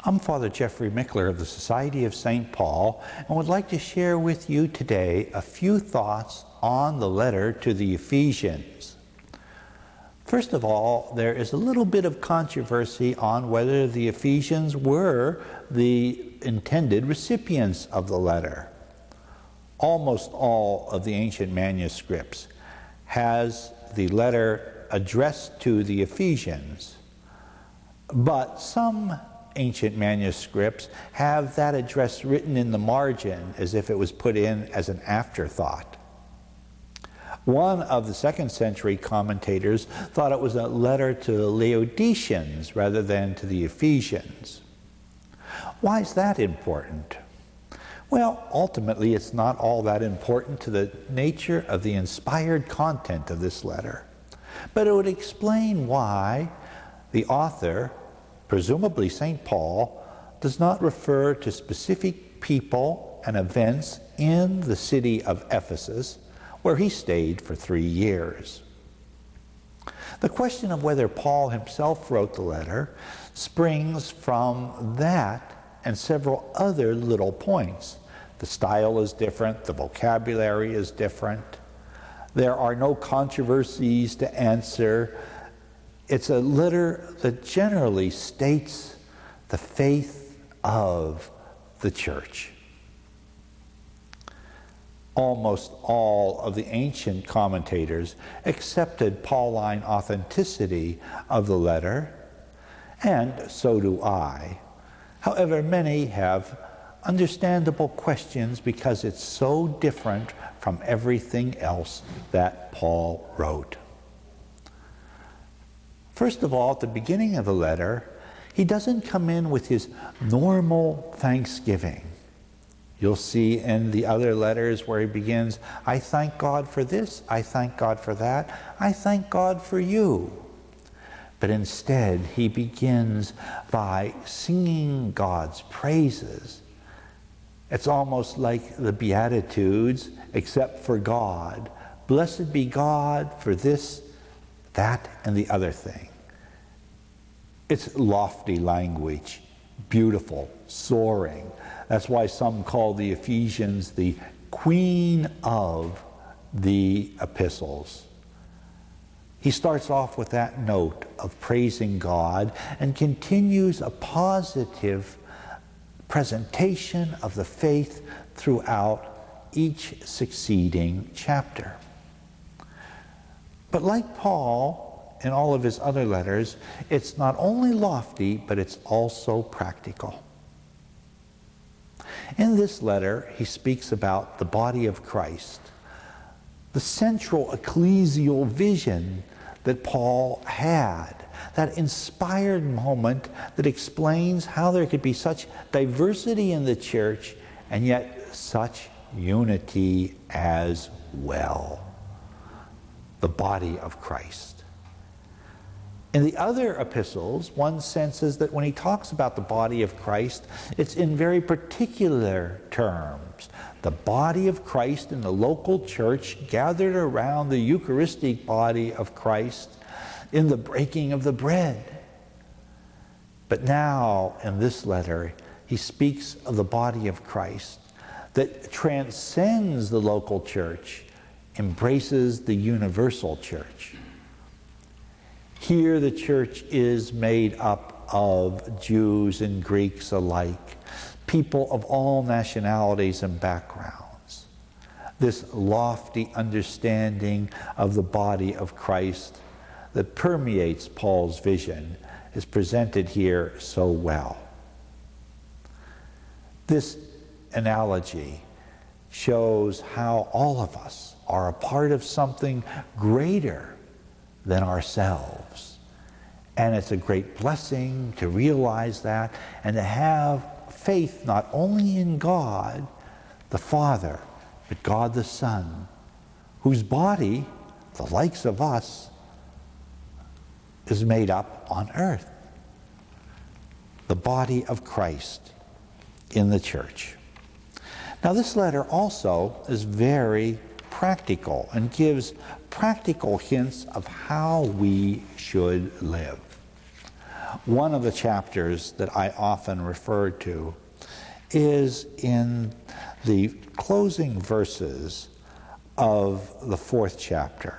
I'm Father Jeffrey Mickler of the Society of St. Paul and would like to share with you today a few thoughts on the letter to the Ephesians. First of all, there is a little bit of controversy on whether the Ephesians were the intended recipients of the letter. Almost all of the ancient manuscripts has the letter addressed to the Ephesians, but some ancient manuscripts have that address written in the margin as if it was put in as an afterthought. One of the second century commentators thought it was a letter to the Laodiceans rather than to the Ephesians. Why is that important? Well, ultimately it's not all that important to the nature of the inspired content of this letter, but it would explain why the author, presumably St. Paul, does not refer to specific people and events in the city of Ephesus, where he stayed for 3 years. The question of whether Paul himself wrote the letter springs from that and several other little points. The style is different, the vocabulary is different, there are no controversies to answer. It's a letter that generally states the faith of the church. Almost all of the ancient commentators accepted Pauline authenticity of the letter, and so do I. However, many have understandable questions because it's so different from everything else that Paul wrote. First of all, at the beginning of the letter, he doesn't come in with his normal thanksgiving. You'll see in the other letters where he begins, I thank God for this, I thank God for that, I thank God for you. But instead, he begins by singing God's praises. It's almost like the Beatitudes, except for God. Blessed be God for this, that, and the other thing. It's lofty language, beautiful, soaring. That's why some call the Ephesians the queen of the epistles. He starts off with that note of praising God and continues a positive presentation of the faith throughout each succeeding chapter. But like Paul, in all of his other letters, it's not only lofty, but it's also practical. In this letter, he speaks about the body of Christ, the central ecclesial vision that Paul had, that inspired moment that explains how there could be such diversity in the church and yet such unity as well. The body of Christ. In the other epistles, one senses that when he talks about the body of Christ, it's in very particular terms. The body of Christ in the local church gathered around the Eucharistic body of Christ in the breaking of the bread. But now, in this letter, he speaks of the body of Christ that transcends the local church, embraces the universal church. Here the church is made up of Jews and Greeks alike, people of all nationalities and backgrounds. This lofty understanding of the body of Christ that permeates Paul's vision is presented here so well. This analogy shows how all of us are a part of something greater than ourselves. And it's a great blessing to realize that and to have faith not only in God, the Father, but God the Son, whose body, the likes of us, is made up on earth. The body of Christ in the church. Now this letter also is very practical and gives practical hints of how we should live. One of the chapters that I often refer to is in the closing verses of the 4th chapter.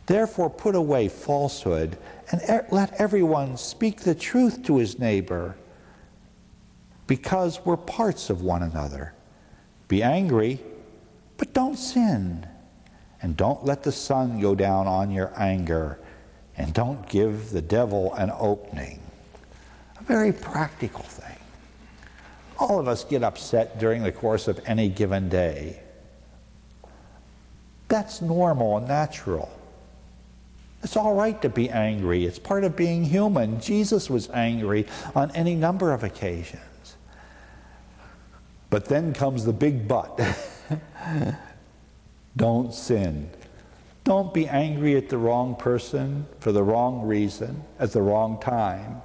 Therefore put away falsehood, and let everyone speak the truth to his neighbor, because we're parts of one another. Be angry, but don't sin. And don't let the sun go down on your anger, and don't give the devil an opening. A very practical thing. All of us get upset during the course of any given day. That's normal and natural. It's all right to be angry. It's part of being human. Jesus was angry on any number of occasions. But then comes the big but. Don't sin. Don't be angry at the wrong person for the wrong reason at the wrong time.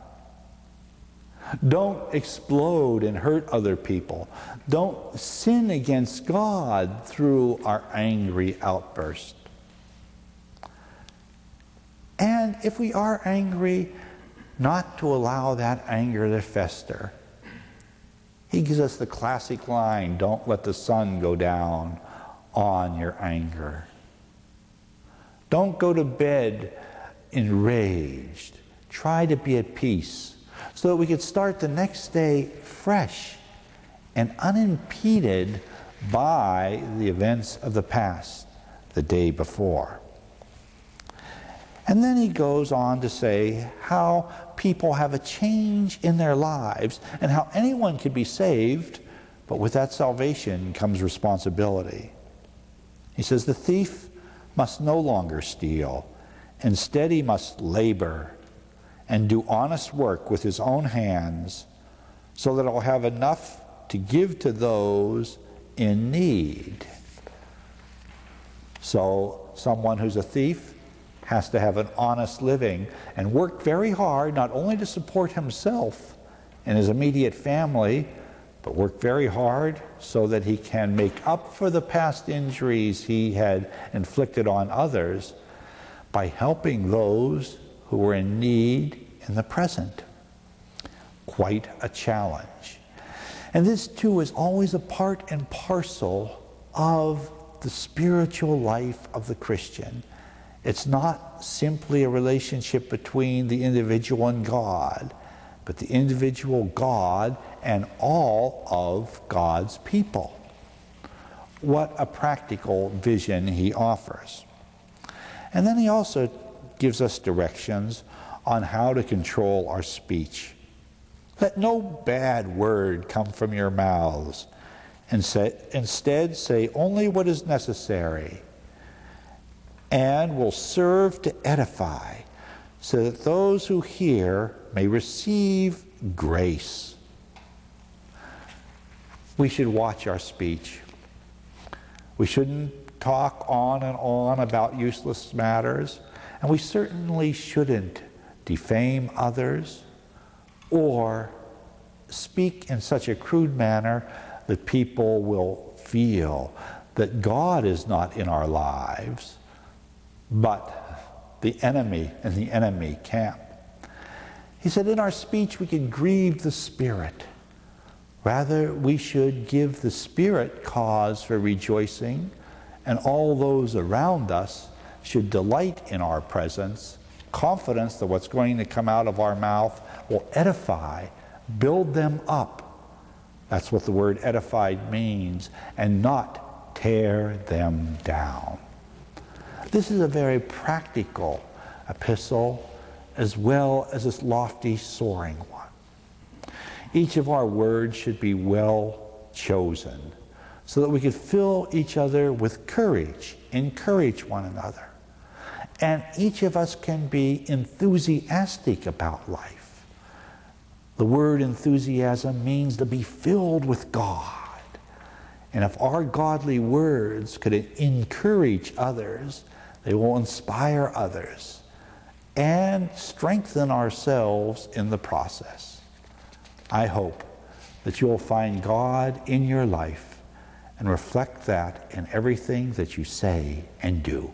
Don't explode and hurt other people. Don't sin against God through our angry outburst. And if we are angry, not to allow that anger to fester. He gives us the classic line, don't let the sun go down on your anger. Don't go to bed enraged. Try to be at peace so that we could start the next day fresh and unimpeded by the events of the past, the day before. And then he goes on to say how people have a change in their lives and how anyone can be saved, but with that salvation comes responsibility. He says the thief must no longer steal. Instead, he must labor and do honest work with his own hands so that he'll have enough to give to those in need. So someone who's a thief has to have an honest living and work very hard, not only to support himself and his immediate family, but work very hard so that he can make up for the past injuries he had inflicted on others by helping those who were in need in the present. Quite a challenge. And this too is always a part and parcel of the spiritual life of the Christian. It's not simply a relationship between the individual and God, but the individual, God, and all of God's people. What a practical vision he offers. And then he also gives us directions on how to control our speech. Let no bad word come from your mouths, and instead say only what is necessary, and will serve to edify, so that those who hear may receive grace. We should watch our speech. We shouldn't talk on and on about useless matters, and we certainly shouldn't defame others or speak in such a crude manner that people will feel that God is not in our lives, but the enemy and the enemy camp. He said, in our speech we can grieve the Spirit. Rather, we should give the Spirit cause for rejoicing, and all those around us should delight in our presence, confidence that what's going to come out of our mouth will edify, build them up. That's what the word edified means, and not tear them down. This is a very practical epistle, as well as this lofty, soaring one. Each of our words should be well chosen, so that we can fill each other with courage, encourage one another. And each of us can be enthusiastic about life. The word enthusiasm means to be filled with God. And if our godly words could encourage others, they will inspire others and strengthen ourselves in the process. I hope that you'll find God in your life and reflect that in everything that you say and do.